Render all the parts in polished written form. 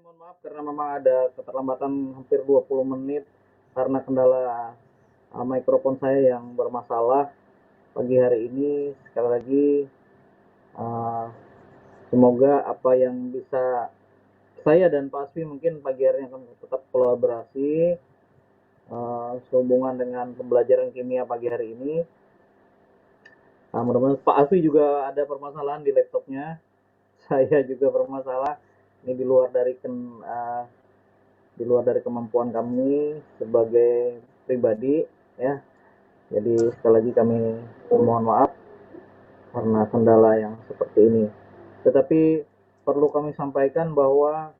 mohon maaf karena memang ada keterlambatan hampir 20 menit karena kendala mikrofon saya yang bermasalah pagi hari ini. Sekali lagi, uh, semoga apa yang bisa saya dan Pak Asfi mungkin pagi hari ini akan tetap kolaborasi sehubungan dengan pembelajaran kimia pagi hari ini. Mudah-mudahan Pak Asfi juga ada permasalahan di laptopnya. Saya juga bermasalah. Ini di luar dari kemampuan kami sebagai pribadi, ya. Jadi sekali lagi kami mohon maaf karena kendala yang seperti ini. Tetapi perlu kami sampaikan bahwa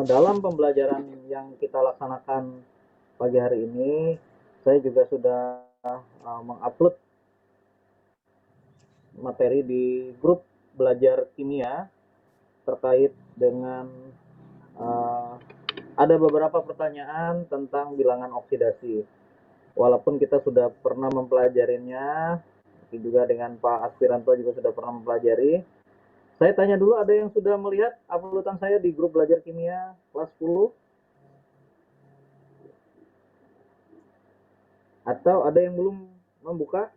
dalam pembelajaran yang kita laksanakan pagi hari ini, saya juga sudah mengupload materi di grup belajar kimia terkait dengan ada beberapa pertanyaan tentang bilangan oksidasi. Walaupun kita sudah pernah mempelajarinya, juga dengan Pak Aspiranto juga sudah pernah mempelajari. Saya tanya dulu, ada yang sudah melihat uploadan saya di grup belajar kimia kelas 10? Atau ada yang belum membuka?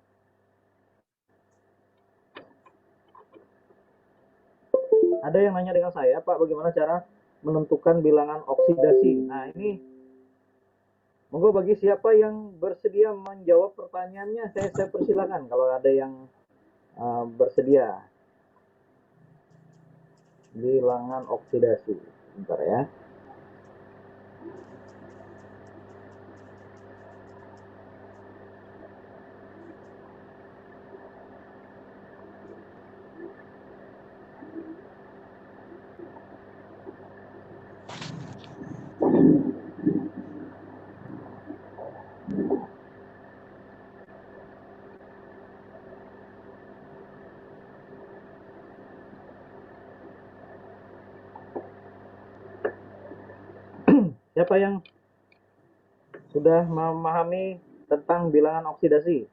Ada yang nanya dengan saya, Pak, bagaimana cara menentukan bilangan oksidasi? Nah, ini monggo bagi siapa yang bersedia menjawab pertanyaannya, saya persilakan kalau ada yang bersedia. Bilangan oksidasi. Bentar ya. Siapa yang sudah memahami tentang bilangan oksidasi?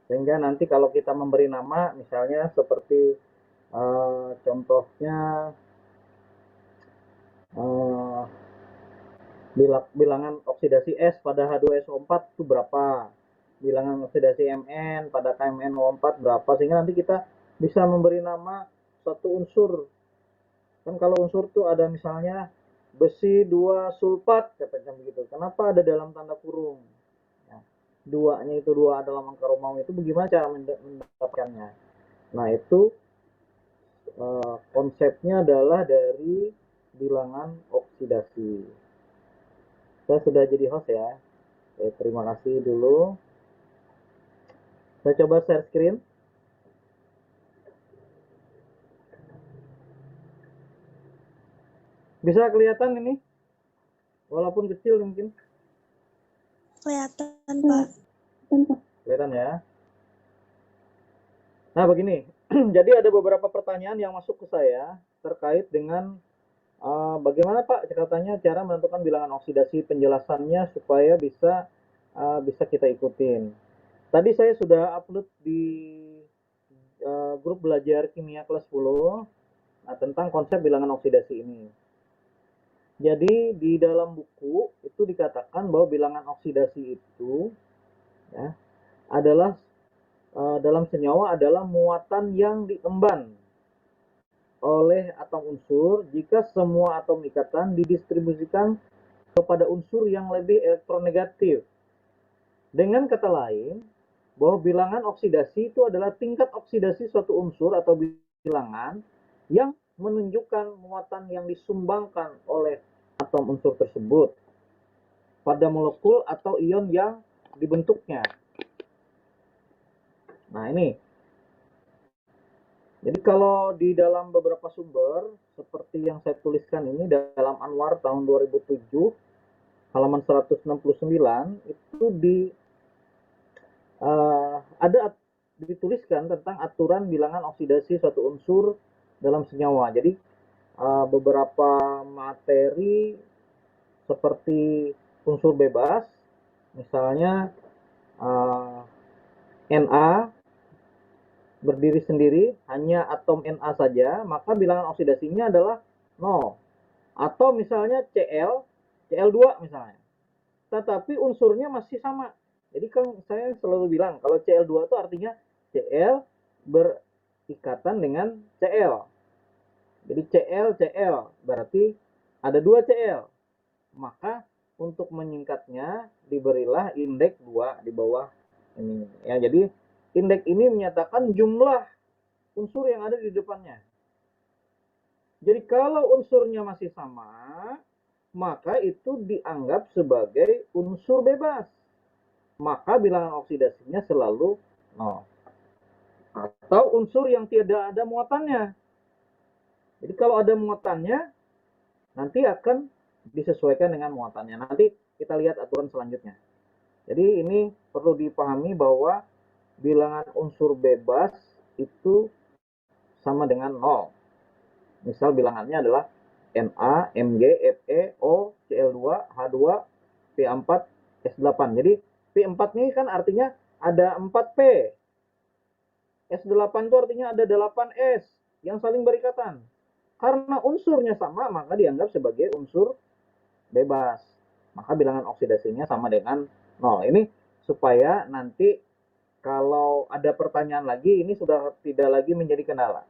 Sehingga nanti kalau kita memberi nama, misalnya seperti contohnya bilangan oksidasi S pada H2SO4 itu berapa, bilangan oksidasi Mn pada KMnO4 berapa, sehingga nanti kita bisa memberi nama satu unsur. Kan kalau unsur tuh ada misalnya besi 2 sulfat, katakan begitu. Kenapa ada dalam tanda kurung? Ya, duanya itu 2 dalam angka Romawi itu bagaimana cara mendapatkannya? Nah, itu konsepnya adalah dari bilangan oksidasi. Saya sudah jadi host ya. Terima kasih dulu. Saya coba share screen. Bisa kelihatan ini? Walaupun kecil mungkin. Kelihatan, Pak. Kelihatan ya. Nah, begini. Jadi ada beberapa pertanyaan yang masuk ke saya terkait dengan bagaimana Pak katanya cara menentukan bilangan oksidasi, penjelasannya supaya bisa kita ikutin. Tadi saya sudah upload di grup belajar kimia kelas 10 tentang konsep bilangan oksidasi ini. Jadi di dalam buku itu dikatakan bahwa bilangan oksidasi itu ya, adalah dalam senyawa adalah muatan yang diemban oleh atom unsur jika semua atom ikatan didistribusikan kepada unsur yang lebih elektronegatif. Dengan kata lain, bahwa bilangan oksidasi itu adalah tingkat oksidasi suatu unsur atau bilangan yang menunjukkan muatan yang disumbangkan oleh atom unsur tersebut pada molekul atau ion yang dibentuknya. Nah, ini. Jadi kalau di dalam beberapa sumber seperti yang saya tuliskan ini dalam Anwar tahun 2007 halaman 169 itu ada dituliskan tentang aturan bilangan oksidasi suatu unsur dalam senyawa. Jadi beberapa materi seperti unsur bebas, misalnya Na berdiri sendiri, hanya atom Na saja, maka bilangan oksidasinya adalah nol. Atau misalnya Cl2 misalnya. Tetapi unsurnya masih sama. Jadi kan saya selalu bilang kalau Cl2 itu artinya Cl berikatan dengan Cl. Jadi Cl berarti ada 2 Cl. Maka untuk menyingkatnya diberilah indeks 2 di bawah ini. Ya, jadi indeks ini menyatakan jumlah unsur yang ada di depannya. Jadi kalau unsurnya masih sama, maka itu dianggap sebagai unsur bebas. Maka bilangan oksidasinya selalu 0. Atau unsur yang tidak ada muatannya. Jadi kalau ada muatannya, nanti akan disesuaikan dengan muatannya. Nanti kita lihat aturan selanjutnya. Jadi ini perlu dipahami bahwa bilangan unsur bebas itu sama dengan 0. Misal bilangannya adalah Na, Mg, Fe, O, Cl2, H2, P4, S8. Jadi P4 ini kan artinya ada 4P. S8 itu artinya ada 8S yang saling berikatan. Karena unsurnya sama, maka dianggap sebagai unsur bebas. Maka bilangan oksidasinya sama dengan 0. Ini supaya nanti kalau ada pertanyaan lagi, ini sudah tidak lagi menjadi kendala.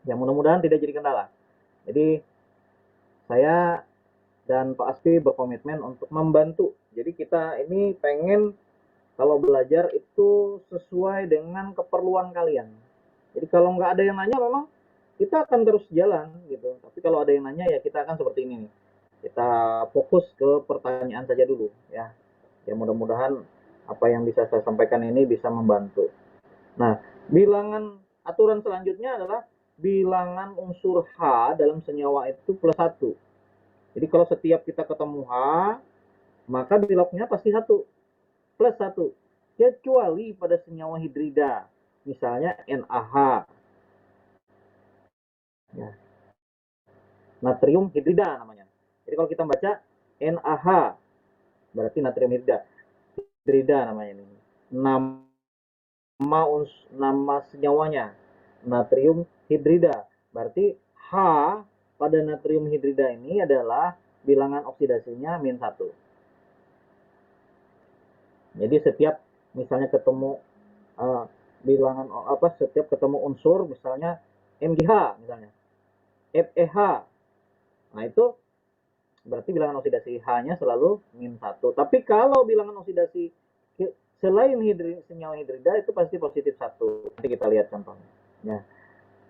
Ya mudah-mudahan tidak jadi kendala. Jadi saya dan Pak Asfi berkomitmen untuk membantu. Jadi kita ini pengen kalau belajar itu sesuai dengan keperluan kalian. Jadi kalau nggak ada yang nanya memang kita akan terus jalan gitu. Tapi kalau ada yang nanya ya kita akan seperti ini nih. Kita fokus ke pertanyaan saja dulu ya. Ya mudah-mudahan apa yang bisa saya sampaikan ini bisa membantu. Nah, bilangan aturan selanjutnya adalah bilangan unsur H dalam senyawa itu plus 1. Jadi kalau setiap kita ketemu H, maka biloknya pasti 1. Plus 1. Kecuali pada senyawa hidrida. Misalnya NaH. Ya, natrium hidrida namanya. Jadi kalau kita baca NaH, berarti natrium hidrida. Hidrida namanya ini. Nama senyawanya natrium hidrida. Berarti H pada natrium hidrida ini adalah bilangan oksidasinya min 1. Jadi setiap misalnya ketemu bilangan setiap ketemu unsur misalnya MgH misalnya FeH, nah itu berarti bilangan oksidasi H-nya selalu min 1. Tapi kalau bilangan oksidasi selain senyawa hidrida itu pasti positif 1. Nanti kita lihat contohnya. Ya.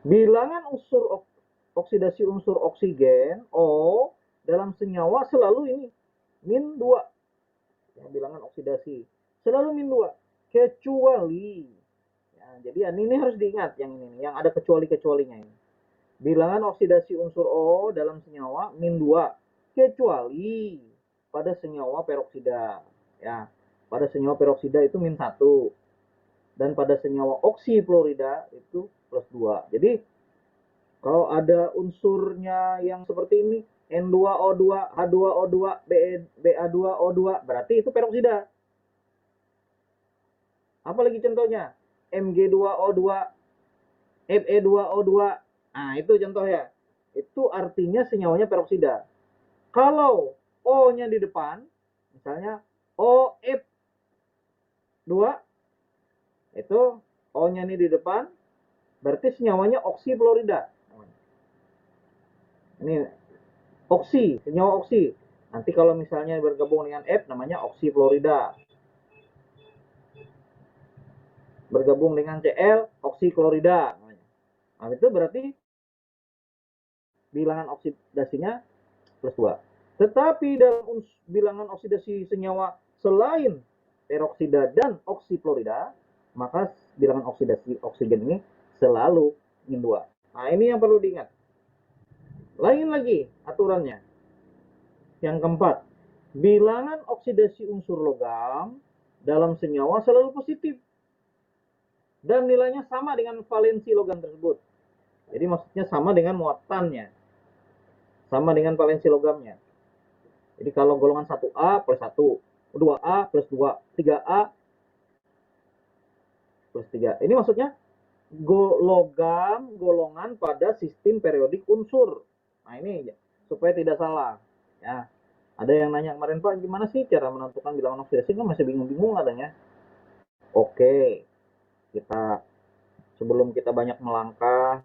Bilangan oksidasi unsur oksigen O dalam senyawa selalu ini min 2. Ya, bilangan oksidasi selalu min 2 kecuali ya, jadi ini harus diingat yang ini yang ada kecuali-kecualinya ini. Bilangan oksidasi unsur O dalam senyawa min 2 kecuali pada senyawa peroksida. Ya, pada senyawa peroksida itu min 1 dan pada senyawa oksifluorida itu plus 2. Jadi kalau ada unsurnya yang seperti ini N2O2, H2O2, Ba2O2 berarti itu peroksida. Apalagi contohnya Mg2O2, Fe2O2. Nah, itu contoh ya. Itu artinya senyawanya peroksida. Kalau O-nya di depan, misalnya OF2, itu O-nya ini di depan, berarti senyawanya oksifluorida. Ini oksi, senyawa oksi. Nanti kalau misalnya bergabung dengan F, namanya oksifluorida. Bergabung dengan Cl, oksiklorida. Nah, itu berarti bilangan oksidasinya plus 2. Tetapi dalam bilangan oksidasi senyawa selain peroksida dan oksifluorida, maka bilangan oksidasi oksigen ini selalu min 2. Nah, ini yang perlu diingat. Lain lagi aturannya. Yang keempat, bilangan oksidasi unsur logam dalam senyawa selalu positif. Dan nilainya sama dengan valensi logam tersebut. Jadi maksudnya sama dengan muatannya. Sama dengan valensi logamnya. Jadi kalau golongan 1A plus 1, 2A plus 2, 3A plus 3. Ini maksudnya logam golongan pada sistem periodik unsur. Nah ini supaya tidak salah. Ya, ada yang nanya kemarin Pak, gimana sih cara menentukan bilangan oksidasi? Kan masih bingung-bingung adanya. Oke, kita sebelum kita banyak melangkah,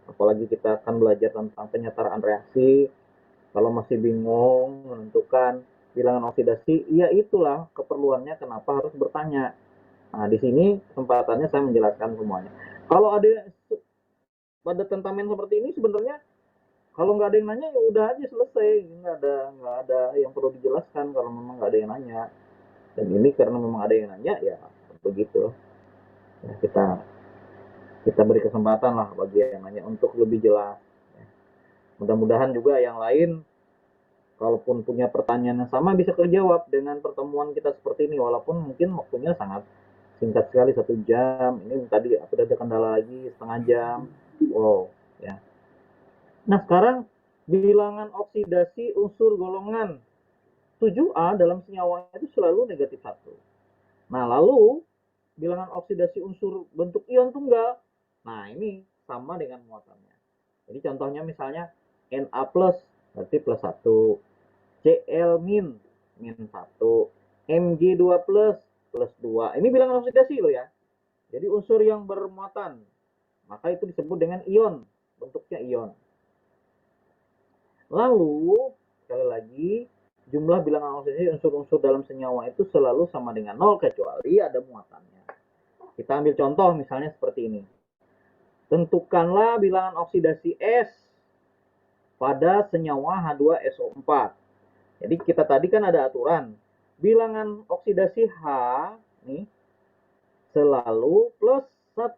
apalagi kita akan belajar tentang penyetaraan reaksi, kalau masih bingung menentukan bilangan oksidasi, ya itulah keperluannya kenapa harus bertanya. Nah, di sini kesempatannya saya menjelaskan semuanya. Kalau ada pada tentamen seperti ini sebenarnya kalau nggak ada yang nanya ya udah aja selesai, nggak ada yang perlu dijelaskan kalau memang nggak ada yang nanya. Dan ini karena memang ada yang nanya ya begitu. Ya, kita beri kesempatan lah bagi yang nanya untuk lebih jelas. Ya. Mudah-mudahan juga yang lain kalaupun punya pertanyaan yang sama bisa terjawab dengan pertemuan kita seperti ini walaupun mungkin waktunya sangat singkat sekali 1 jam. Ini tadi ada kendala lagi setengah jam. Wow, ya. Nah, sekarang bilangan oksidasi unsur golongan 7A dalam senyawa itu selalu negatif 1. Nah, lalu bilangan oksidasi unsur bentuk ion tunggal. Nah, ini sama dengan muatannya. Jadi contohnya misalnya Na plus berarti plus 1, Cl min min 1, Mg2 plus plus 2. Ini bilangan oksidasi loh ya. Jadi unsur yang bermuatan. Maka itu disebut dengan ion. Bentuknya ion. Lalu, sekali lagi, jumlah bilangan oksidasi unsur-unsur dalam senyawa itu selalu sama dengan 0 kecuali ada muatannya. Kita ambil contoh misalnya seperti ini. Tentukanlah bilangan oksidasi S pada senyawa H2SO4. Jadi kita tadi kan ada aturan. Bilangan oksidasi H nih selalu plus 1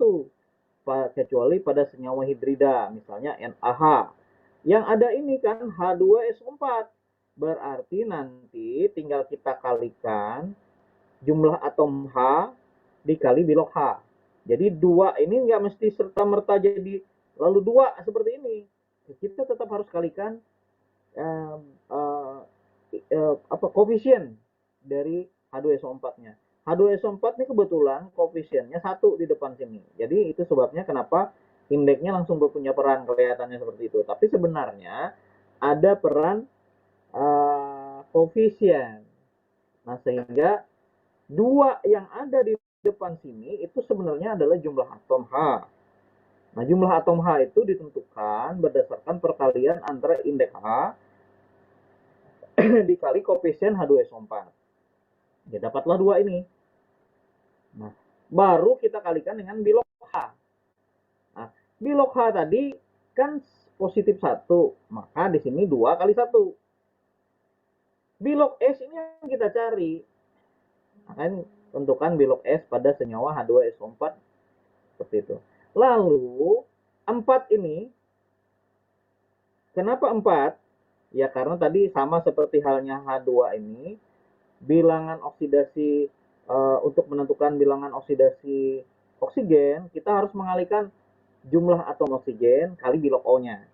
kecuali pada senyawa hidrida, misalnya NaH. Yang ada ini kan H2SO4. Berarti nanti tinggal kita kalikan jumlah atom H dikali bilok H. Jadi 2 ini nggak mesti serta-merta jadi lalu 2 seperti ini. Kita tetap harus kalikan koefisien dari H2SO4-nya. H2SO4 ini kebetulan koefisiennya 1 di depan sini. Jadi itu sebabnya kenapa indeksnya langsung punya peran kelihatannya seperti itu. Tapi sebenarnya ada peran koefisien. Nah, sehingga 2 yang ada di depan sini itu sebenarnya adalah jumlah atom H. Nah, jumlah atom H itu ditentukan berdasarkan perkalian antara indeks H dikali koefisien H2SO4. Ya, dapatlah 2 ini. Nah, baru kita kalikan dengan bilok H. Nah, bilok H tadi kan positif 1, maka di sini 2 kali 1. Bilok S ini yang kita cari. Nah, tentukan bilok S pada senyawa H2SO4 seperti itu. Lalu 4 ini kenapa 4? Ya karena tadi sama seperti halnya H2 ini, bilangan oksidasi untuk menentukan bilangan oksidasi oksigen, kita harus mengalihkan jumlah atom oksigen kali bilok O-nya.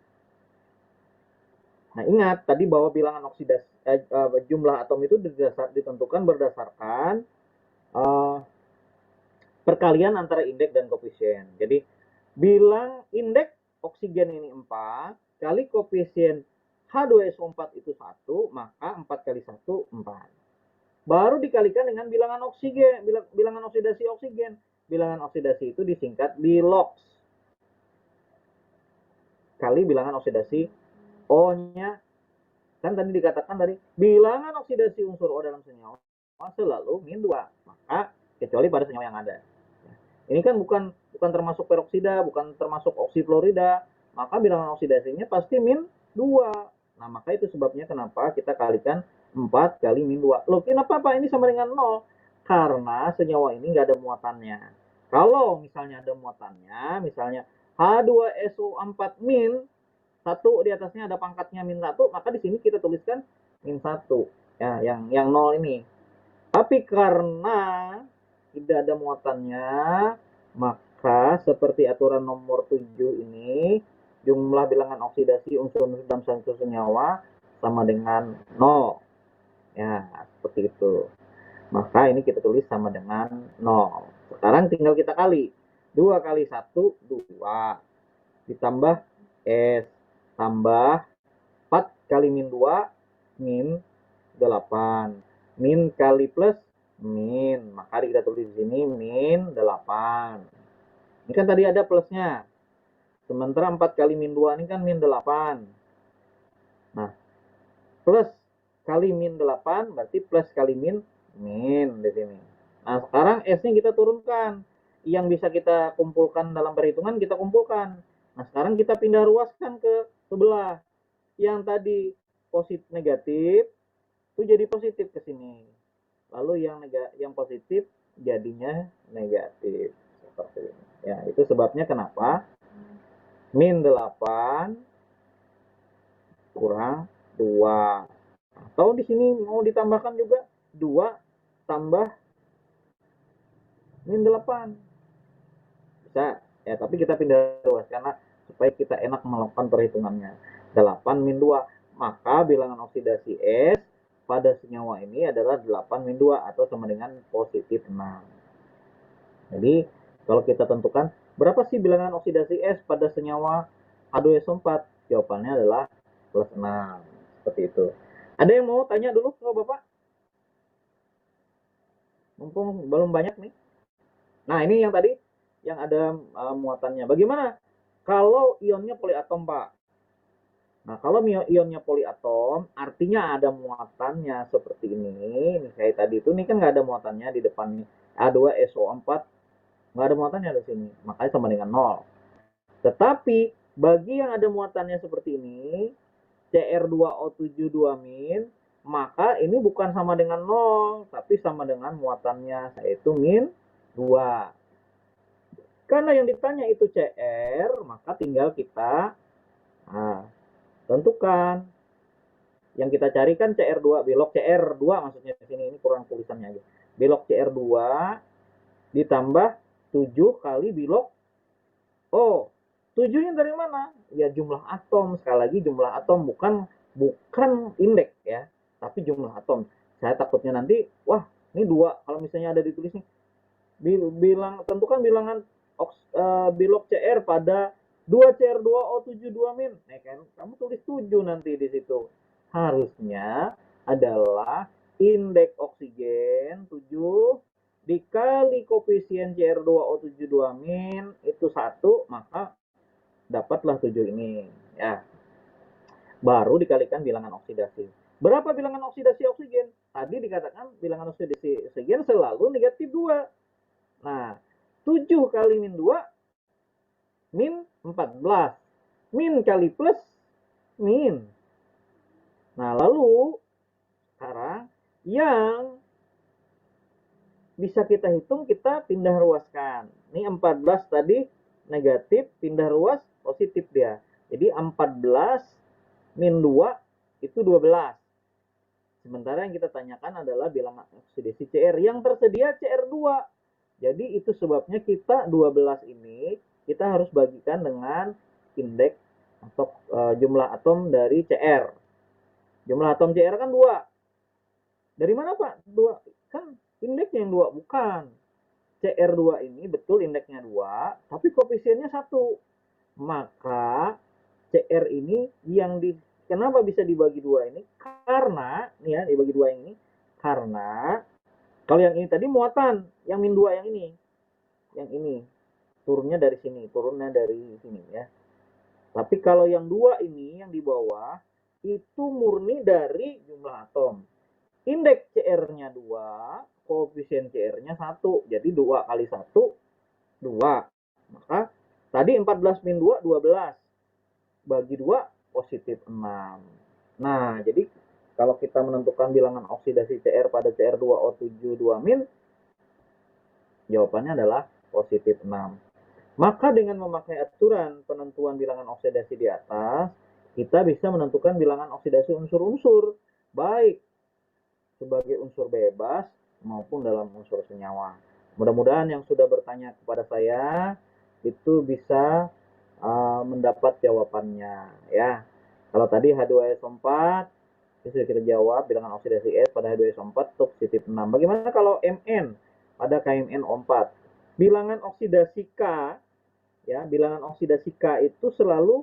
Nah, ingat tadi bahwa bilangan oksidasi jumlah atom itu ditentukan berdasarkan perkalian antara indeks dan koefisien. Jadi, bilang indeks oksigen ini 4 kali koefisien H2SO4 itu 1, maka 4 kali 1, 4. Baru dikalikan dengan bilangan oksigen, bilangan oksidasi oksigen. Bilangan oksidasi itu disingkat bilox. Kali bilangan oksidasi O-nya. Kan tadi dikatakan tadi, bilangan oksidasi unsur O dalam senyawa selalu min 2. Maka kecuali pada senyawa yang ada. Ini kan bukan termasuk peroksida, bukan termasuk oksifluorida. Maka bilangan oksidasinya pasti min 2. Nah, maka itu sebabnya kenapa kita kalikan 4 kali min 2. Loh, kenapa Pak ini sama dengan 0? Karena senyawa ini nggak ada muatannya. Kalau misalnya ada muatannya, misalnya H2SO4 min 1 di atasnya ada pangkatnya min 1, maka di sini kita tuliskan min 1. Ya, yang 0 ini. Tapi karena tidak ada muatannya, maka seperti aturan nomor 7 ini, jumlah bilangan oksidasi unsur dalam satu senyawa sama dengan 0. Ya, seperti itu. Maka ini kita tulis sama dengan 0. Sekarang tinggal kita kali. 2 kali 1, 2. Ditambah S. tambah 4 kali min 2 min 8. Min kali plus min. Maka kita tulis di sini min 8. Ini kan tadi ada plusnya. Sementara 4 kali min 2 ini kan min 8. Nah, plus kali min 8 berarti plus kali min min di sini. Nah, sekarang S-nya kita turunkan. Yang bisa kita kumpulkan dalam perhitungan kita kumpulkan. Nah, sekarang kita pindah ruaskan ke sebelah. Yang tadi positif negatif itu jadi positif ke sini. Lalu yang positif jadinya negatif seperti ini. Ya, itu sebabnya kenapa min 8 kurang 2. Atau di sini mau ditambahkan juga 2 tambah min 8. Bisa ya, tapi kita pindah ruas karena supaya kita enak melakukan perhitungannya. 8 min 2. Maka bilangan oksidasi S pada senyawa ini adalah 8 min 2 atau sama dengan positif 6. Jadi kalau kita tentukan berapa sih bilangan oksidasi S pada senyawa H2SO4? Jawabannya adalah plus 6. Seperti itu. Ada yang mau tanya dulu ke Bapak? Mumpung belum banyak nih. Nah, ini yang tadi yang ada muatannya. Bagaimana kalau ionnya poliatom, Pak? Nah, kalau ionnya poliatom, artinya ada muatannya seperti ini. Ini kayak tadi itu, nih kan nggak ada muatannya di depan nih. H2SO4 nggak ada muatannya di sini, makanya sama dengan 0. Tetapi bagi yang ada muatannya seperti ini, Cr2O7 2-, maka ini bukan sama dengan 0, tapi sama dengan muatannya, yaitu min 2. Karena yang ditanya itu Cr, maka tinggal kita tentukan. Yang kita cari kan Cr2, belok Cr2 maksudnya di sini, ini kurang tulisannya aja. Belok Cr2 ditambah 7 kali belok O. 7-nya dari mana? Ya jumlah atom. Sekali lagi jumlah atom, bukan indeks ya, tapi jumlah atom. Saya takutnya nanti, wah ini 2, kalau misalnya ada ditulis nih, tentukan bilangan bilok Cr pada 2Cr2O7 2-. Nah, kan kamu tulis 7 nanti di situ. Harusnya adalah indeks oksigen 7 dikali koefisien Cr2O7 2- itu 1, maka dapatlah 7 ini ya. Baru dikalikan bilangan oksidasi. Berapa bilangan oksidasi oksigen? Tadi dikatakan bilangan oksidasi oksigen selalu negatif 2. Nah, 7 kali min 2 min 14. Min kali plus min. Nah, lalu sekarang yang bisa kita hitung, kita pindah ruaskan. Ini 14 tadi negatif, pindah ruas positif dia. Jadi 14 min 2 itu 12. Sementara yang kita tanyakan adalah bilangan oksidasi Cr yang tersedia Cr2. Jadi itu sebabnya kita 12 ini kita harus bagikan dengan indeks atau jumlah atom dari Cr. Jumlah atom Cr kan 2. Dari mana, Pak? 2. Kan indeksnya yang 2, bukan. Cr2 ini betul indeksnya 2, tapi koefisiennya 1. Maka Cr ini yang kenapa bisa dibagi 2 ini? Karena nih ya, dibagi 2 ini karena kalau yang ini tadi muatan, yang min 2 yang ini. Yang ini turunnya dari sini, turunnya dari sini ya. Tapi kalau yang 2 ini yang di bawah itu murni dari jumlah atom. Indeks Cr-nya 2, koefisien Cr-nya 1. Jadi 2 kali 1, 2. Maka tadi 14 min 2, 12. Bagi 2, positif 6. Nah, jadi kalau kita menentukan bilangan oksidasi Cr pada Cr2O7 2-, jawabannya adalah positif 6. Maka dengan memakai aturan penentuan bilangan oksidasi di atas, kita bisa menentukan bilangan oksidasi unsur-unsur, baik sebagai unsur bebas maupun dalam unsur senyawa. Mudah-mudahan yang sudah bertanya kepada saya itu bisa mendapat jawabannya ya. Kalau tadi H2SO4 itu sudah kita jawab, bilangan oksidasi S pada H2SO4 positif 6. Bagaimana kalau Mn pada KMnO4? Bilangan oksidasi K ya, bilangan oksidasi K itu selalu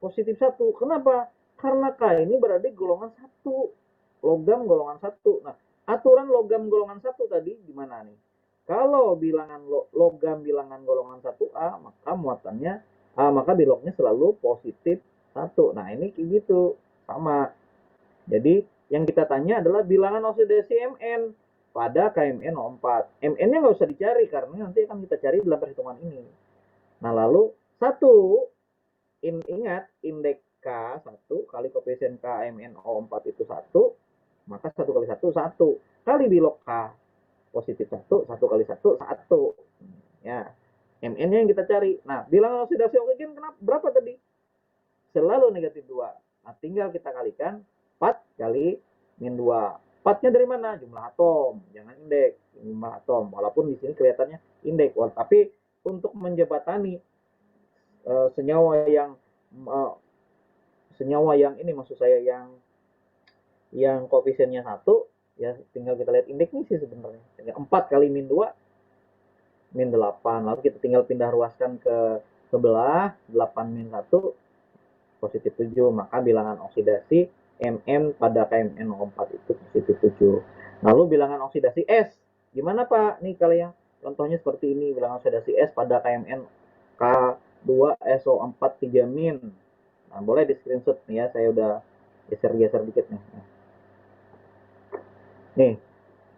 positif 1. Kenapa? Karena K ini berada di golongan 1. Logam golongan 1. Nah, aturan logam golongan 1 tadi gimana nih? Kalau bilangan logam bilangan golongan 1A, maka muatannya maka biloknya selalu positif 1. Nah, ini kayak gitu. Sama. Jadi, yang kita tanya adalah bilangan oksidasi Mn pada KMnO4. Mn-nya nggak usah dicari karena nanti akan kita cari dalam perhitungan ini. Nah, lalu 1, ingat indeks K1 kali koefisien KMnO4 itu 1, maka 1 kali 1, 1. Kali bilog K positif 1, 1 kali 1, 1. Ya, Mn-nya yang kita cari. Nah, bilangan oksidasi oksigen berapa tadi? Selalu negatif 2. Nah, tinggal kita kalikan 4 kali min 2. 4-nya dari mana? Jumlah atom, jangan indeks. Jumlah atom, walaupun di sini kelihatannya indeks. Tapi untuk menjembatani senyawa yang ini maksud saya yang koefisiennya 1, ya tinggal kita lihat indeksnya sih sebenarnya. 4 kali min 2 min 8. Lalu kita tinggal pindah ruaskan ke sebelah, 8 min 1 positif 7. Maka bilangan oksidasi Mn pada KMnO4 itu positif 7. Lalu bilangan oksidasi S. Gimana Pak? Nih kalian contohnya seperti ini. Bilangan oksidasi S pada KMn K2SO4 3 min. Nah, boleh di screenshot nih ya. Saya udah geser-geser dikit nih. Nih,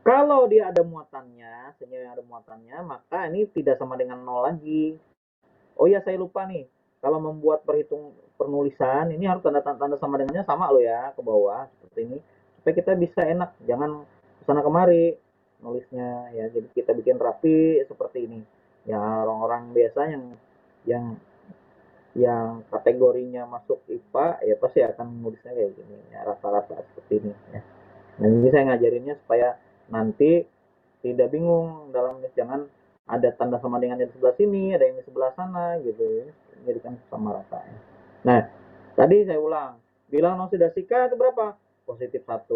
kalau dia ada muatannya, senyawa yang ada muatannya, maka ini tidak sama dengan 0 lagi. Oh ya, saya lupa nih. Kalau membuat penulisan, ini harus tanda sama dengannya sama loh ya, ke bawah seperti ini. Supaya kita bisa enak, jangan kesana kemari nulisnya ya. Jadi kita bikin rapi seperti ini. Ya orang-orang biasa yang kategorinya masuk IPA ya pasti akan nulisnya kayak gini ya, rata-rata seperti ini ya. Nah, ini saya ngajarinnya supaya nanti tidak bingung dalam jangan ada tanda sama dengan yang di sebelah sini, ada yang di sebelah sana gitu. Jadikan sama rata. Nah, tadi saya ulang. Bilangan oksidasi K itu berapa? Positif 1.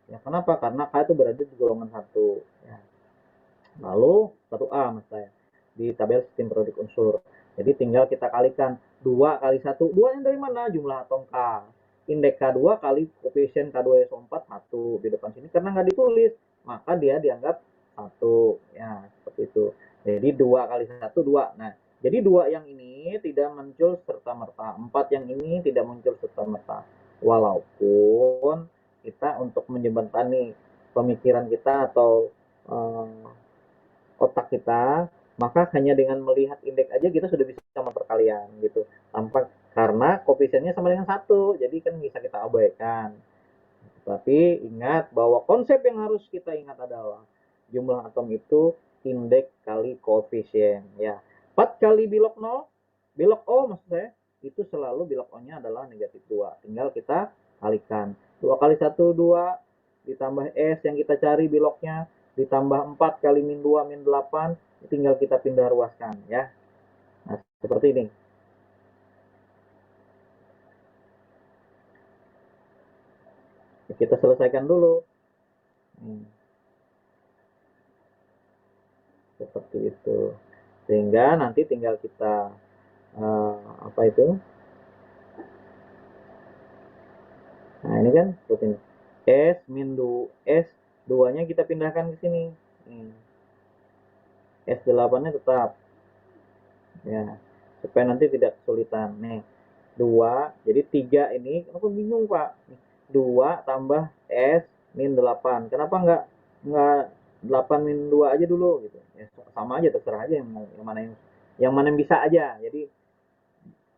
Ya, kenapa? Karena K itu berada di golongan 1. Ya. Lalu 1A mas saya di tabel sistem periodik unsur. Jadi tinggal kita kalikan 2 kali 1. 2 yang dari mana? Jumlah atom K. Indeks K2 kali koefisien K2SO4 1 di depan sini karena nggak ditulis, maka dia dianggap 1 ya seperti itu. Jadi 2 kali 1 2. Nah, jadi 2 yang ini tidak muncul serta merta, 4 yang ini tidak muncul serta merta. Walaupun kita untuk menjembatani pemikiran kita atau otak kita, maka hanya dengan melihat indeks aja kita sudah bisa memperkalian gitu. Tanpa karena koefisiennya sama dengan 1, jadi kan bisa kita abaikan. Tapi ingat bahwa konsep yang harus kita ingat adalah jumlah atom itu indeks kali koefisien ya. 4 kali bilog 0, bilog O maksud saya, itu selalu bilog O-nya adalah negatif 2. Tinggal kita kalikan. 2 kali 1 2 ditambah S yang kita cari bilognya ditambah 4 kali min 2 min 8, tinggal kita pindah ruaskan ya. Nah, seperti ini. Kita selesaikan dulu. Seperti itu. Sehingga nanti tinggal kita apa itu? Nah, ini kan seperti ini. S min 2, S 2-nya kita pindahkan ke sini. S8-nya tetap. Ya, supaya nanti tidak kesulitan. Nih, 2, jadi 3 ini, aku bingung Pak. 2 tambah S min 8. Kenapa nggak 8 min 2 aja dulu gitu. Ya, sama aja terserah aja yang mana yang bisa aja. Jadi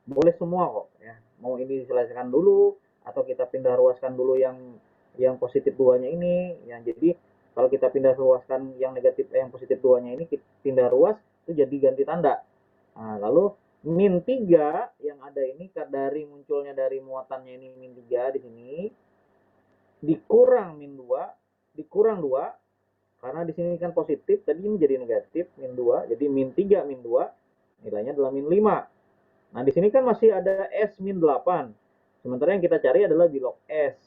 boleh semua kok ya. Mau ini diselesaikan dulu atau kita pindah ruaskan dulu yang positif 2-nya ini. Ya, jadi kalau kita pindah ruaskan yang negatif yang positif 2-nya ini kita pindah ruas itu jadi ganti tanda. Nah, lalu min 3 yang ada ini dari munculnya dari muatannya ini min 3 di sini dikurang min 2 dikurang 2 karena di sini kan positif tadi ini jadi negatif min 2 jadi min 3 min 2 nilainya adalah min 5. Nah, di sini kan masih ada S min 8. Sementara yang kita cari adalah bilog S.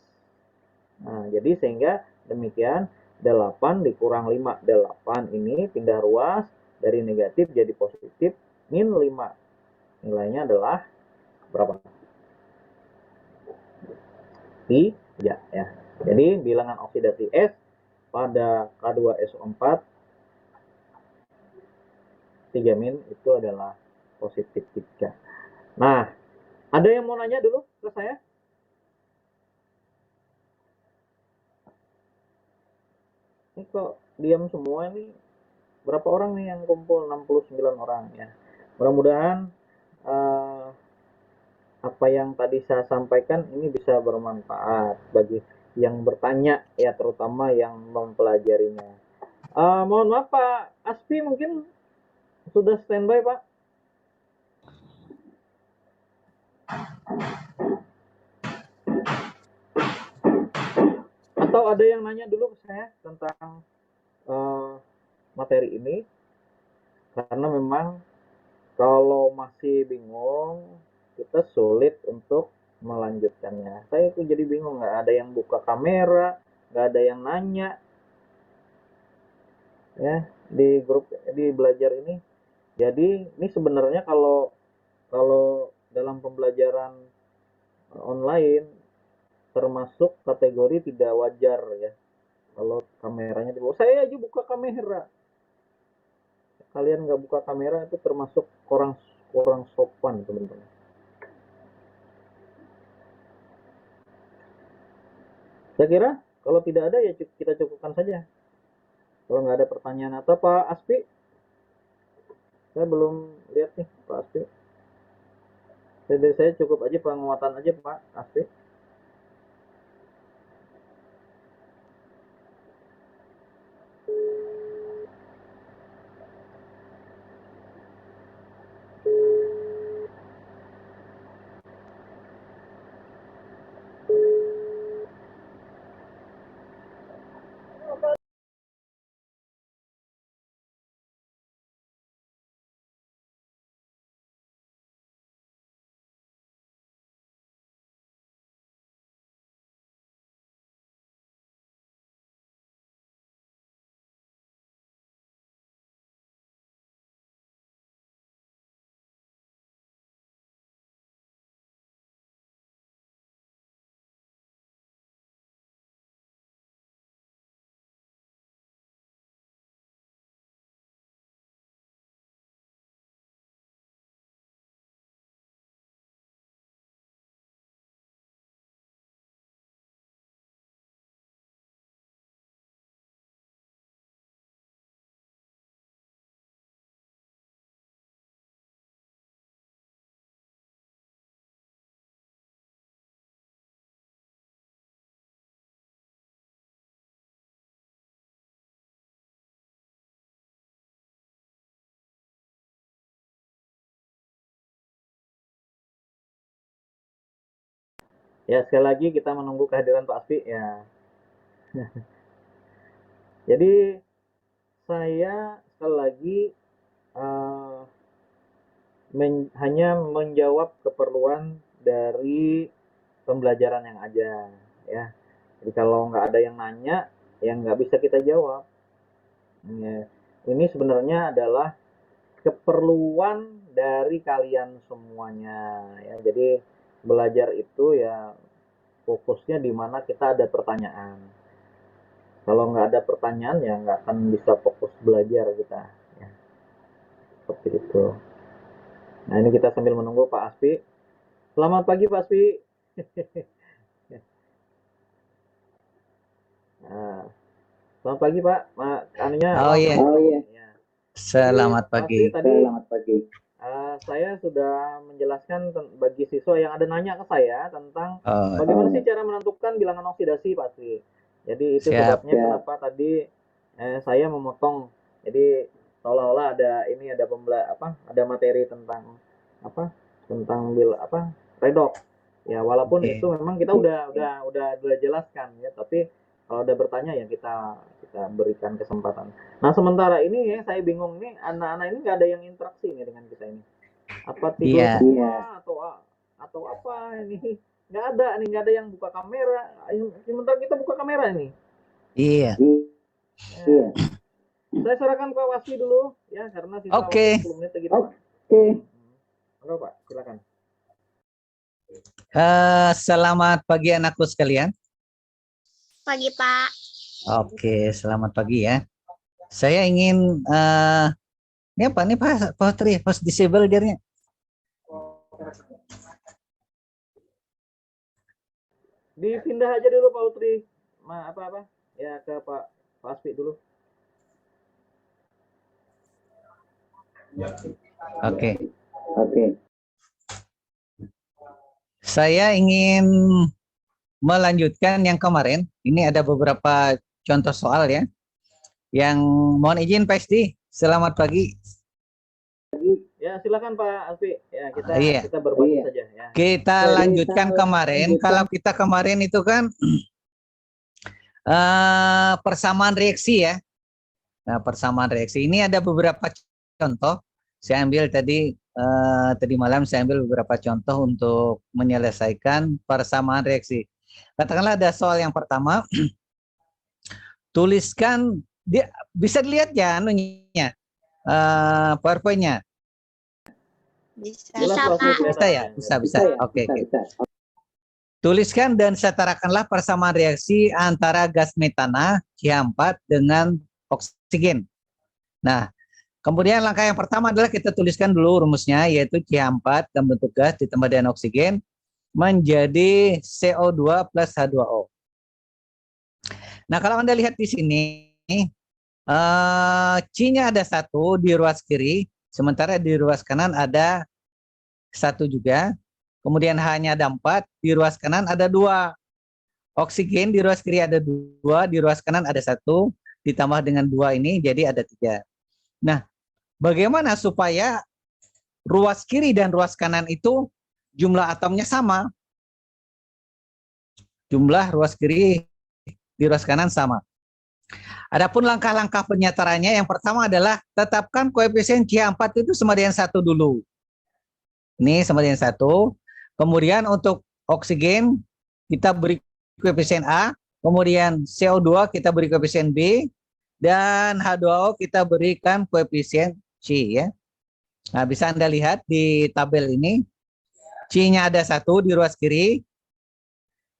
Nah, jadi sehingga demikian 8 dikurang 5. 8 ini pindah ruas dari negatif jadi positif min 5. Nilainya adalah berapa? 3 ya. Jadi bilangan oksidasi S pada K2SO4 3- itu adalah positif 3. Nah, ada yang mau nanya dulu ke saya? Ini kok diam semua nih? Berapa orang nih yang kumpul? 69 orang ya. Mudah-mudahan eh, apa yang tadi saya sampaikan ini bisa bermanfaat bagi yang bertanya ya, terutama yang mempelajarinya. Mohon maaf Pak Aspi, mungkin sudah standby Pak? Atau ada yang nanya dulu ke saya tentang materi ini? Karena memang kalau masih bingung, kita sulit untuk melanjutkannya. Saya itu jadi bingung, nggak ada yang buka kamera, nggak ada yang nanya ya di grup di belajar ini. Jadi ini sebenarnya kalau kalau dalam pembelajaran online termasuk kategori tidak wajar ya. Kalau kameranya dibawa, saya aja buka kamera. Kalian nggak buka kamera itu termasuk kurang kurang sopan teman-teman. Saya kira kalau tidak ada ya kita cukupkan saja. Kalau nggak ada pertanyaan atau Pak Aspi, saya belum lihat nih Pak Aspi. Jadi saya cukup aja penguatan aja Pak Aspi. Ya sekali lagi kita menunggu kehadiran Pak Aspi ya. Jadi saya sekali lagi uh, hanya menjawab keperluan dari pembelajaran yang ada ya. Jadi kalau nggak ada yang nanya, yang nggak bisa kita jawab. Ya. Ini sebenarnya adalah keperluan dari kalian semuanya ya. Jadi belajar itu ya fokusnya di mana kita ada pertanyaan. Kalau nggak ada pertanyaan ya nggak akan bisa fokus belajar kita. Ya, seperti itu. Nah ini kita sambil menunggu Pak Aspi. Selamat pagi Pak Aspi. Nah, selamat pagi Pak. Anunya Oh apa? iya, Oh iya. Ya. Jadi selamat Pak Aspi pagi. tadi selamat pagi. Saya sudah menjelaskan bagi siswa yang ada nanya ke saya tentang Oh, bagaimana sih cara menentukan bilangan oksidasi Pak Aspi. Jadi itu siap. sebabnya kenapa tadi saya memotong. Jadi seolah-olah ada ini ada ada materi tentang apa tentang redox. Ya walaupun itu Oke. memang kita udah jelaskan ya, tapi kalau ada bertanya ya kita kita berikan kesempatan. Nah sementara ini ya saya bingung nih anak-anak ini nggak ada yang interaksi nih dengan kita ini. Apa tidur Iya, semua atau apa ini? Nggak ada nih, nggak ada yang buka kamera. Sementara kita buka kamera ini. iya. Ya. Saya serahkan Pak Waspi dulu ya karena sisa waktu Oke. 10 menit lagi Pak. Oke. Halo Pak, silakan. Selamat pagi anakku sekalian. Pagi, Pak. Oke, selamat pagi ya. Saya ingin ini apa nih Pak Putri, post disable jadinya. Dipindah aja dulu Pak Utri. Apa-apa? Ya ke Pak Aspi dulu. Oke. Saya ingin melanjutkan yang kemarin. Ini ada beberapa contoh soal ya. Yang mohon izin Pak Esti, selamat pagi. Ya silakan Pak Aspi. Ya Iya. kita berbagi saja ya. Kita lanjutkan kemarin. Kalau kita kemarin itu kan persamaan reaksi ya. Nah, persamaan reaksi ini ada beberapa contoh. Saya ambil tadi malam saya ambil beberapa contoh untuk menyelesaikan persamaan reaksi. Katakanlah ada soal yang pertama, tuliskan, dia bisa dilihat ya anunya, PowerPoint-nya. Bisa, Pak. Bisa ya? Bisa. Oke. Tuliskan dan setarakanlah persamaan reaksi antara gas metana CH4 dengan oksigen. Nah, kemudian langkah yang pertama adalah kita tuliskan dulu rumusnya, yaitu CH4 dalam bentuk gas ditambah dengan oksigen menjadi CO2 plus H2O. Nah, kalau Anda lihat di sini, C-nya ada 1 di ruas kiri, sementara di ruas kanan ada 1 juga. Kemudian H-nya ada 4, di ruas kanan ada 2. Oksigen di ruas kiri ada 2, di ruas kanan ada 1, ditambah dengan 2 ini jadi ada 3. Nah, bagaimana supaya ruas kiri dan ruas kanan itu jumlah atomnya sama? Jumlah ruas kiri di ruas kanan sama. Adapun langkah-langkah penyatarannya, yang pertama adalah tetapkan koefisien CH4 itu sama dengan 1 dulu. Ini sama dengan 1. Kemudian untuk oksigen kita beri koefisien A, kemudian CO2 kita beri koefisien B, dan H2O kita berikan koefisien C ya. Nah, bisa Anda lihat di tabel ini, C-nya ada 1 di ruas kiri,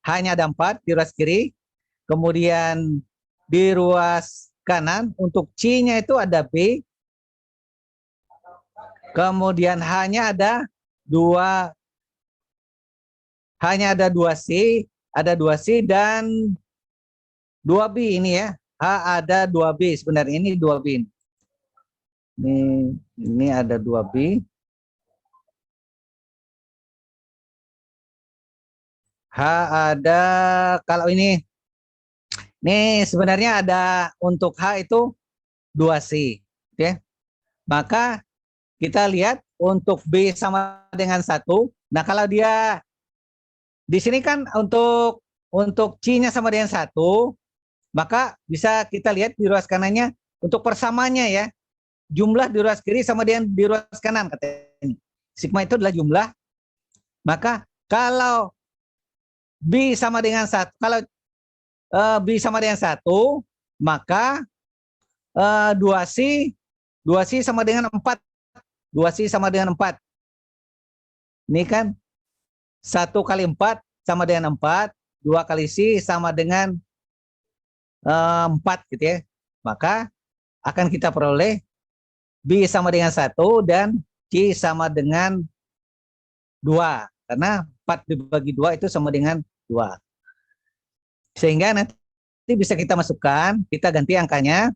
H-nya ada 4 di ruas kiri, kemudian di ruas kanan untuk C-nya itu ada B, kemudian H-nya ada 2, H-nya ada 2C, dan 2B ini ya. H ada 2B, sebenarnya ini 2B. Ini ada 2B. H ada, kalau ini sebenarnya ada untuk H itu 2C. Ya. Maka kita lihat untuk B sama dengan 1. Nah, kalau dia di sini kan untuk C-nya sama dengan 1, maka bisa kita lihat di ruas kanannya untuk persamaannya ya. Jumlah di ruas kiri sama dengan di ruas kanan katanya. Sigma itu adalah jumlah. Maka kalau B sama dengan 1, kalau B sama dengan 1, maka 2C sama dengan 4. 2C sama dengan 4. Ini kan 1 kali 4 sama dengan 4, 2 kali C sama dengan 4 gitu ya. Maka akan kita peroleh B sama dengan 1 dan C sama dengan 2. Karena 4 dibagi 2 itu sama dengan 2. Sehingga nanti bisa kita masukkan, kita ganti angkanya.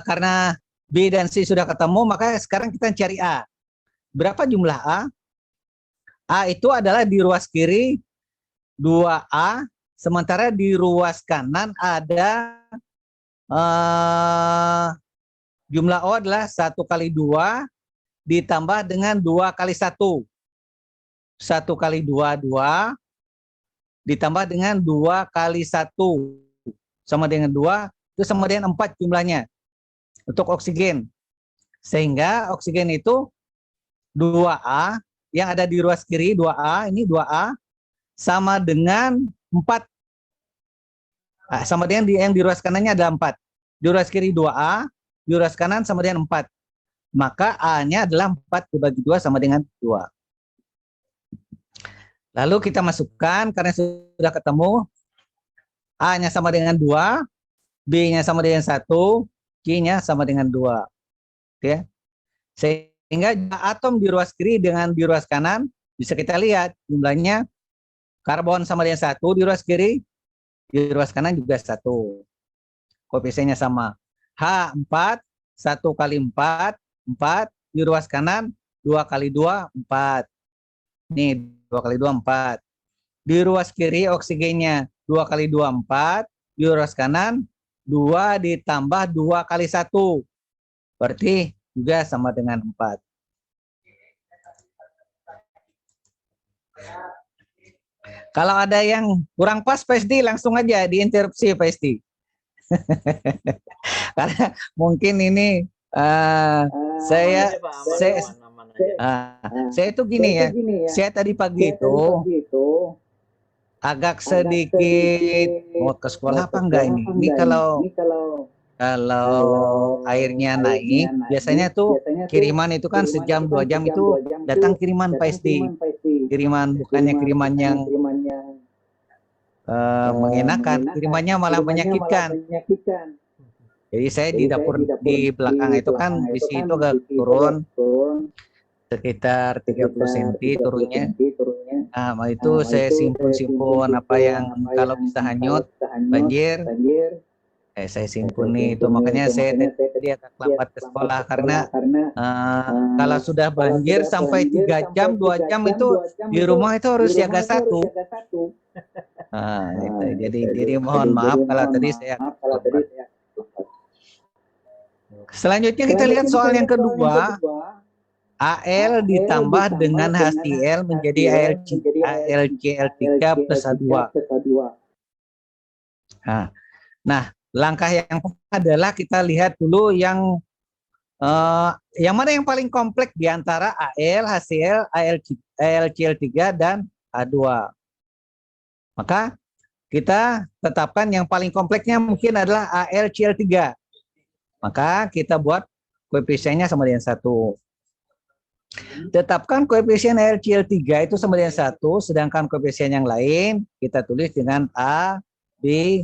Karena B dan C sudah ketemu, maka sekarang kita cari A. Berapa jumlah A? A itu adalah di ruas kiri 2A, sementara di ruas kanan ada jumlah O adalah 1 kali 2 ditambah dengan 2 kali 1. 1 kali 2, 2. Ditambah dengan 2 kali 1. Sama dengan 2, itu sama dengan 4 jumlahnya. Untuk oksigen. Sehingga oksigen itu 2A, yang ada di ruas kiri 2A, ini 2A, sama dengan 4. Sama dengan yang di ruas kanannya ada 4. Di ruas kiri 2A, di ruas kanan sama dengan 4. Maka A-nya adalah 4 dibagi 2 sama dengan 2. Lalu kita masukkan karena sudah ketemu A-nya sama dengan 2, B-nya sama dengan 1, C-nya sama dengan 2. Oke. Sehingga atom di ruas kiri dengan di ruas kanan bisa kita lihat jumlahnya karbon sama dengan 1 di ruas kiri, di ruas kanan juga 1. Koefisiennya sama. H4, 1 kali 4, 4. Di ruas kanan, 2 kali 2, 4. Nih, 2 kali 2, 4. Di ruas kiri oksigennya 2 kali 2, 4. Di ruas kanan, 2 ditambah 2 kali 1. Berarti juga sama dengan 4. Kalau ada yang kurang pas, Pak SD, langsung aja diinterupsi, Pak SD. Karena mungkin ini saya itu gini ya. Saya tadi pagi itu agak sedikit mau ke sekolah apa enggak ini? Ini kalau airnya naik, biasanya tuh kiriman itu kan sejam 2 jam itu datang kiriman Pak SD. Kiriman bukannya kiriman yang mengenakan, kirimannya malah menyakitkan. Jadi saya di dapur di belakang itu kan besi itu agak turun sekitar 30 cm turunnya. Nah, itu saya simpun apa yang kalau bisa hanyut banjir, saya simpun itu. Makanya saya tadi agak lambat ke sekolah karena kalau sudah banjir sampai 3 jam, 2 jam itu di rumah itu harus siaga 1. Jadi mohon maaf kalau tadi saya lambat. Selanjutnya kita lihat soal yang kedua. Al ditambah dengan HCl menjadi AlCl3 plus H2. Nah, langkah yang pertama adalah kita lihat dulu yang mana yang paling kompleks di antara Al, HCl, AlCl3 dan H2. Maka kita tetapkan yang paling kompleksnya mungkin adalah AlCl3. Maka kita buat koefisiennya sama dengan 1. Tetapkan koefisien AlCl3 itu sama dengan 1, sedangkan koefisien yang lain kita tulis dengan A, B,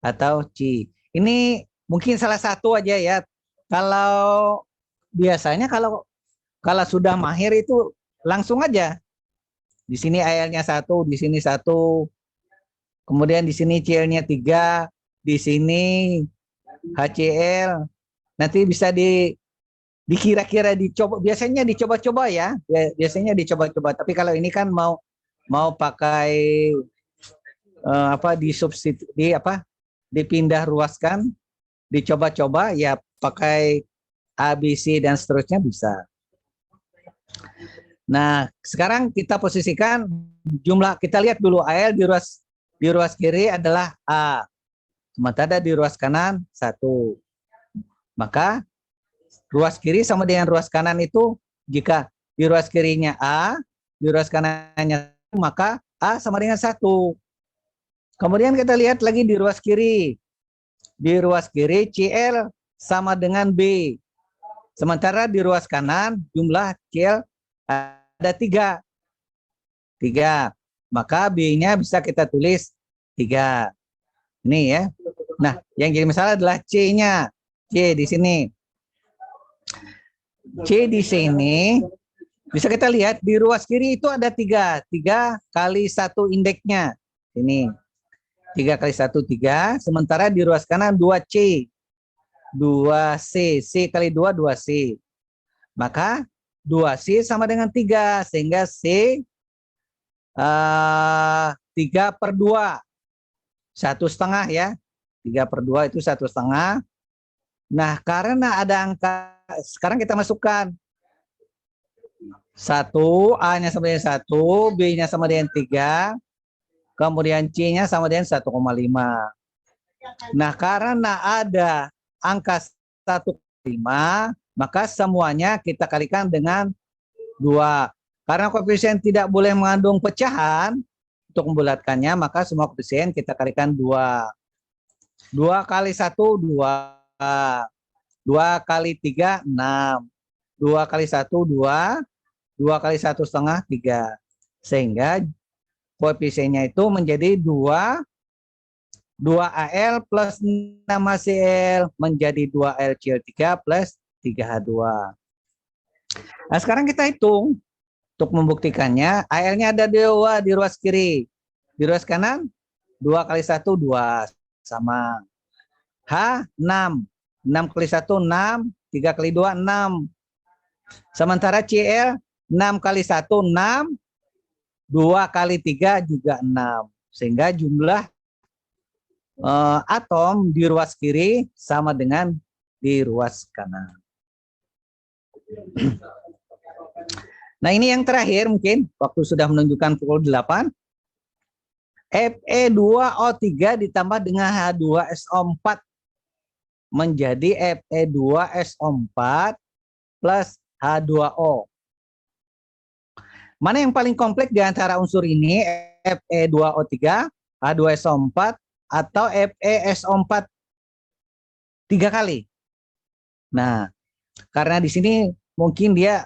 atau C. Ini mungkin salah satu aja ya. Kalau biasanya kalau sudah mahir itu langsung aja. Di sini Al-nya 1, di sini 1. Kemudian di sini Cl-nya 3, di sini HCl. Nanti bisa dikira-kira dicoba, biasanya dicoba-coba ya. Biasanya dicoba-coba. Tapi kalau ini kan mau pakai dipindah ruaskan, dicoba-coba ya pakai ABC dan seterusnya bisa. Nah, sekarang kita posisikan jumlah, kita lihat dulu Al di ruas kiri adalah A. Sementara di ruas kanan 1. Maka ruas kiri sama dengan ruas kanan itu, jika di ruas kirinya A, di ruas kanannya, maka A sama dengan 1. Kemudian kita lihat lagi di ruas kiri. Di ruas kiri Cl sama dengan B. Sementara di ruas kanan jumlah Cl ada 3. Maka B-nya bisa kita tulis 3. Ini ya. Nah, yang jadi masalah adalah C-nya. C di sini. C di sini bisa kita lihat di ruas kiri itu ada 3 kali 1 indeksnya ini 3 kali 1 3, sementara di ruas kanan 2C 2C, C kali 2 2C, maka 2C sama dengan 3 sehingga C 3/2 1/2 ya, 3/2 itu 1/2. Nah, karena ada angka, sekarang kita masukkan 1, A-nya sama dengan 1, B-nya sama dengan 3, kemudian C-nya sama dengan 1,5. Nah, karena ada angka 1,5, maka semuanya kita kalikan dengan 2. Karena koefisien tidak boleh mengandung pecahan, untuk membulatkannya, maka semua koefisien kita kalikan 2. 2 kali 1, 2. 2 kali 3, 6. 2 kali 1, 2. 2 kali 1,5, 3. Sehingga koefisiennya itu menjadi 2AL plus 6HCl menjadi 2LCl3 plus 3H2. Nah, sekarang kita hitung untuk membuktikannya. AL-nya ada 2 di ruas kiri. Di ruas kanan 2 kali 1 2 sama. H 6. 6 kali 1 6, 3 kali 2 6. Sementara Cl 6 kali 1 6, 2 kali 3 juga 6. Sehingga jumlah atom di ruas kiri sama dengan di ruas kanan. Nah, ini yang terakhir mungkin waktu sudah menunjukkan pukul 8. Fe2O3 ditambah dengan H2SO4 menjadi Fe2SO4 plus H2O. Mana yang paling kompleks di antara unsur ini? Fe2O3, H2SO4 atau FeSO4 3 kali. Nah, karena di sini mungkin dia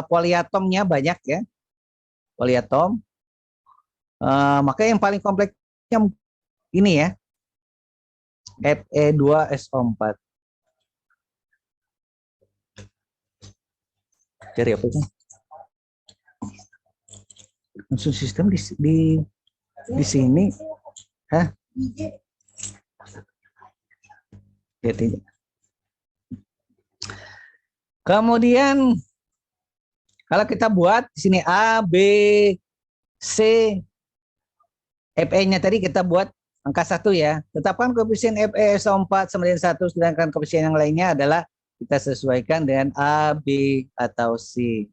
poliatomnya banyak ya, poliatom. Maka yang paling kompleksnya ini ya, Fe2SO4. Cari apa sih? Unsur sistem di sini. Hah? Kemudian kalau kita buat di sini A, B, C, Fe-nya tadi kita buat angka 1 ya. Tetapkan koefisien FeSO4 sama dengan 1, sedangkan koefisien yang lainnya adalah kita sesuaikan dengan A, B, atau C.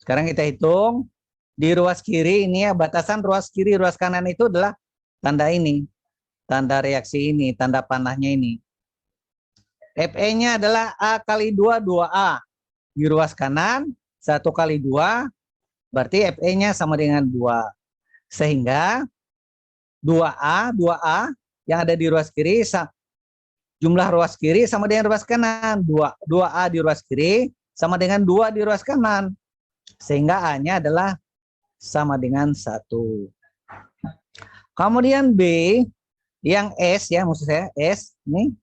Sekarang kita hitung di ruas kiri ini ya, batasan ruas kiri, ruas kanan itu adalah tanda ini, tanda reaksi ini, tanda panahnya ini. Fe-nya adalah A kali 2, 2A. Di ruas kanan, 1 kali 2, berarti Fe-nya sama dengan 2. Sehingga 2A yang ada di ruas kiri, jumlah ruas kiri sama dengan ruas kanan. 2A di ruas kiri sama dengan 2 di ruas kanan. Sehingga A-nya adalah sama dengan 1. Kemudian B yang S ya, maksud saya S ini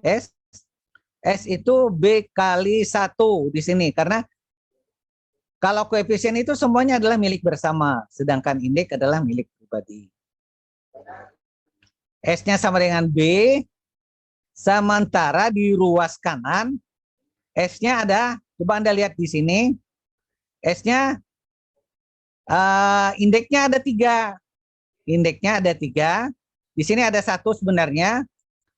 S itu B kali 1 di sini, karena kalau koefisien itu semuanya adalah milik bersama, sedangkan indeks adalah milik pribadi. S-nya sama dengan B, sementara di ruas kanan S-nya ada, coba Anda lihat di sini, S-nya indeksnya ada 3. Indeksnya ada 3. Di sini ada 1 sebenarnya.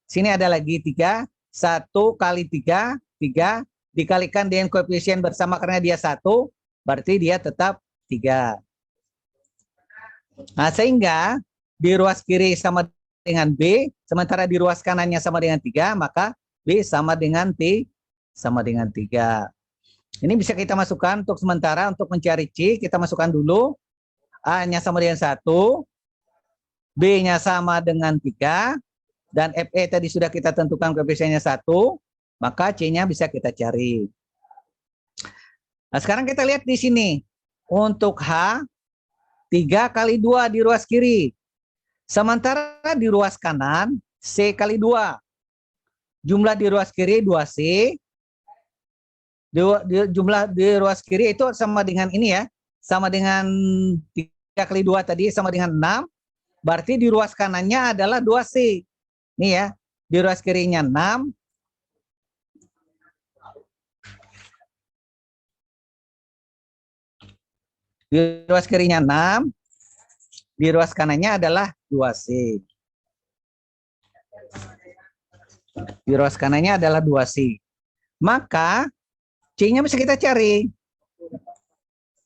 Sini ada lagi 3. 1 kali 3, 3 dikalikan dengan koefisien bersama karena dia 1, berarti dia tetap 3. Nah, sehingga di ruas kiri sama dengan B, sementara di ruas kanannya sama dengan 3, maka B sama dengan T sama dengan 3. Ini bisa kita masukkan untuk sementara, untuk mencari C, kita masukkan dulu. A-nya sama dengan 1, B-nya sama dengan 3, dan Fe tadi sudah kita tentukan koefisiennya 1, maka C-nya bisa kita cari. Nah, sekarang kita lihat di sini. Untuk H, 3 kali 2 di ruas kiri. Sementara di ruas kanan, C kali 2. Jumlah di ruas kiri 2C. Jumlah di ruas kiri itu sama dengan ini ya. Sama dengan 3 kali 2 tadi, sama dengan 6. Berarti di ruas kanannya adalah 2C. Ini ya, di ruas kirinya 6. Di ruas kirinya 6. Di ruas kanannya adalah 2C. Di ruas kanannya adalah 2C. Maka C-nya bisa kita cari.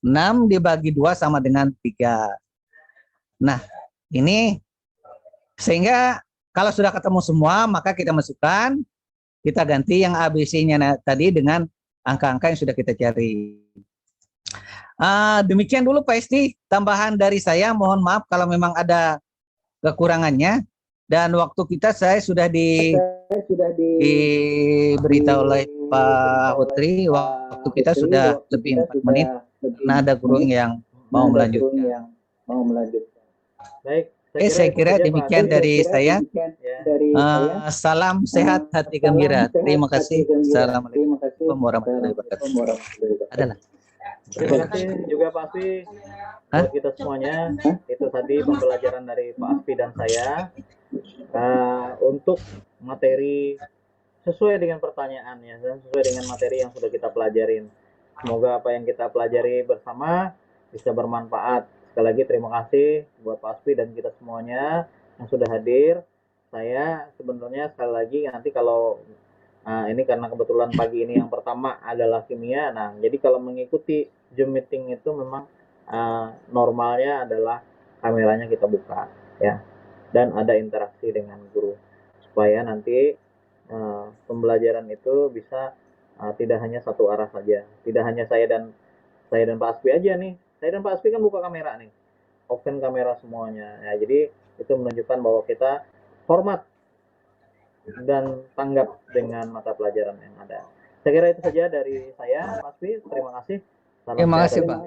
6 dibagi 2 sama dengan 3. Nah, ini sehingga kalau sudah ketemu semua, maka kita masukkan, kita ganti yang ABC-nya tadi dengan angka-angka yang sudah kita cari. Demikian dulu Pak Esti, tambahan dari saya. Mohon maaf kalau memang ada kekurangannya. Dan waktu kita saya sudah diberitahu oleh Pak Utri, waktu kita sudah lebih 4 menit. Nah, ada guru yang mau melanjutkan. Baik, Saya itu kira saja, Pak demikian Adi. dari saya. Ya. Salam sehat, hati gembira. Terima kasih. Assalamualaikum warahmatullahi wabarakatuh. Adalah. Terima kasih juga Pak Asfi buat kita semuanya. Itu tadi pembelajaran dari Pak Asfi dan saya untuk materi sesuai dengan pertanyaannya dan sesuai dengan materi yang sudah kita pelajarin. Semoga apa yang kita pelajari bersama bisa bermanfaat. Sekali lagi terima kasih buat Pak Asfi dan kita semuanya yang sudah hadir. Saya sebenarnya sekali lagi nanti kalau ini karena kebetulan pagi ini yang pertama adalah kimia. Nah, jadi kalau mengikuti Zoom meeting itu memang normalnya adalah kameranya kita buka ya dan ada interaksi dengan guru supaya nanti pembelajaran itu bisa tidak hanya satu arah saja. Tidak hanya saya dan Pak Asfi aja nih. Saya dan Pak Asfi kan buka kamera nih. Open kamera semuanya. Ya, jadi itu menunjukkan bahwa kita hormat dan tanggap dengan mata pelajaran yang ada. Saya kira itu saja dari saya, Pak Asfi. Terima kasih. Salam Terima sehat. kasih, Pak.